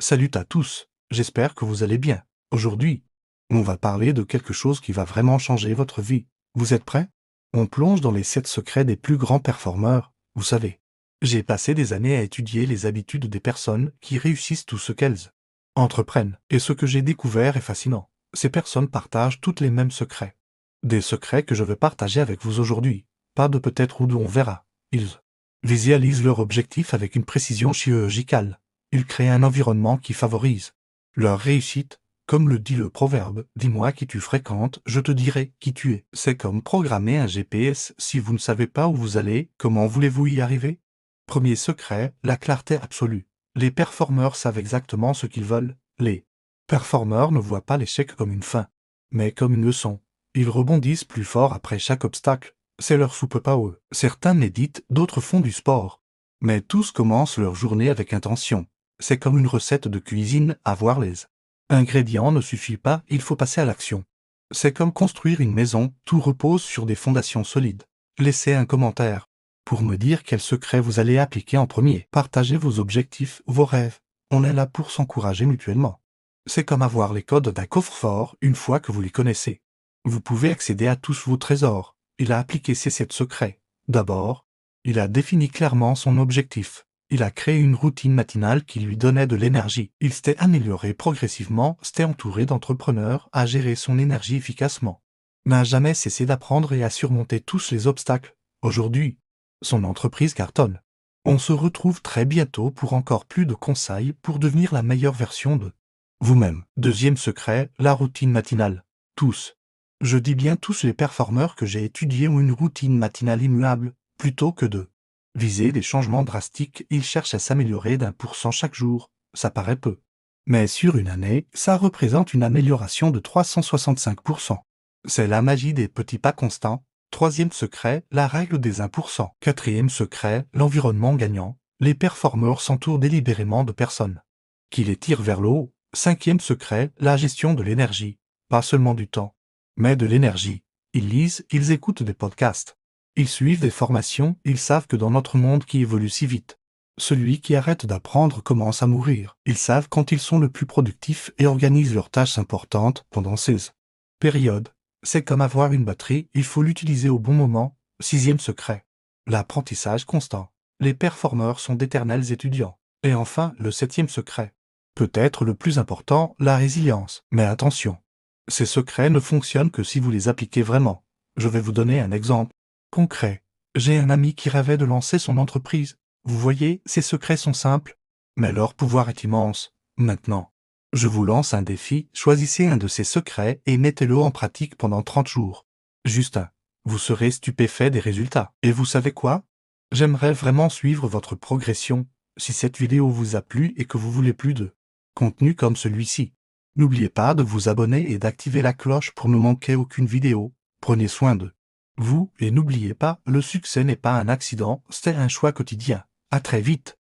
Salut à tous, j'espère que vous allez bien. Aujourd'hui, on va parler de quelque chose qui va vraiment changer votre vie. Vous êtes prêts? On plonge dans les 7 secrets des plus grands performeurs, vous savez. J'ai passé des années à étudier les habitudes des personnes qui réussissent tout ce qu'elles entreprennent, et ce que j'ai découvert est fascinant. Ces personnes partagent toutes les mêmes secrets. Des secrets que je veux partager avec vous aujourd'hui. Pas de peut-être ou d'où on verra. Ils visualisent leur objectif avec une précision chirurgicale. Ils créent un environnement qui favorise leur réussite. Comme le dit le proverbe, dis-moi qui tu fréquentes, je te dirai qui tu es. C'est comme programmer un GPS. Si vous ne savez pas où vous allez, comment voulez-vous y arriver? Premier secret, la clarté absolue. Les performeurs savent exactement ce qu'ils veulent. Les performeurs ne voient pas l'échec comme une fin, mais comme une leçon. Ils rebondissent plus fort après chaque obstacle. C'est leur soupe power. Certains méditent, d'autres font du sport. Mais tous commencent leur journée avec intention. C'est comme une recette de cuisine, avoir les ingrédients ne suffit pas, il faut passer à l'action. C'est comme construire une maison, tout repose sur des fondations solides. Laissez un commentaire pour me dire quel secret vous allez appliquer en premier. Partagez vos objectifs, vos rêves. On est là pour s'encourager mutuellement. C'est comme avoir les codes d'un coffre-fort une fois que vous les connaissez. Vous pouvez accéder à tous vos trésors. Il a appliqué ses 7 secrets. D'abord, il a défini clairement son objectif. Il a créé une routine matinale qui lui donnait de l'énergie. Il s'était amélioré progressivement, s'était entouré d'entrepreneurs à gérer son énergie efficacement. N'a jamais cessé d'apprendre et à surmonter tous les obstacles. Aujourd'hui, son entreprise cartonne. On se retrouve très bientôt pour encore plus de conseils pour devenir la meilleure version de vous-même. Deuxième secret, la routine matinale. Tous. Je dis bien tous les performeurs que j'ai étudiés ont une routine matinale immuable, plutôt que de viser des changements drastiques, ils cherchent à s'améliorer d'1% chaque jour. Ça paraît peu. Mais sur une année, ça représente une amélioration de 365%. C'est la magie des petits pas constants. Troisième secret, la règle des 1%. Quatrième secret, l'environnement gagnant. Les performeurs s'entourent délibérément de personnes qui les tirent vers le haut. Cinquième secret, la gestion de l'énergie. Pas seulement du temps, mais de l'énergie. Ils lisent, ils écoutent des podcasts. Ils suivent des formations, ils savent que dans notre monde qui évolue si vite, celui qui arrête d'apprendre commence à mourir. Ils savent quand ils sont le plus productifs et organisent leurs tâches importantes pendant ces périodes. C'est comme avoir une batterie, il faut l'utiliser au bon moment. Sixième secret, l'apprentissage constant. Les performeurs sont d'éternels étudiants. Et enfin, le septième secret, peut-être le plus important, la résilience. Mais attention, ces secrets ne fonctionnent que si vous les appliquez vraiment. Je vais vous donner un exemple concret. J'ai un ami qui rêvait de lancer son entreprise. Vous voyez, ces secrets sont simples, mais leur pouvoir est immense. Maintenant, je vous lance un défi, choisissez un de ces secrets et mettez-le en pratique pendant 30 jours. Juste un. Vous serez stupéfait des résultats. Et vous savez quoi? J'aimerais vraiment suivre votre progression. Si cette vidéo vous a plu et que vous voulez plus de contenu comme celui-ci, n'oubliez pas de vous abonner et d'activer la cloche pour ne manquer aucune vidéo. Prenez soin de vous et n'oubliez pas, le succès n'est pas un accident, c'est un choix quotidien. À très vite.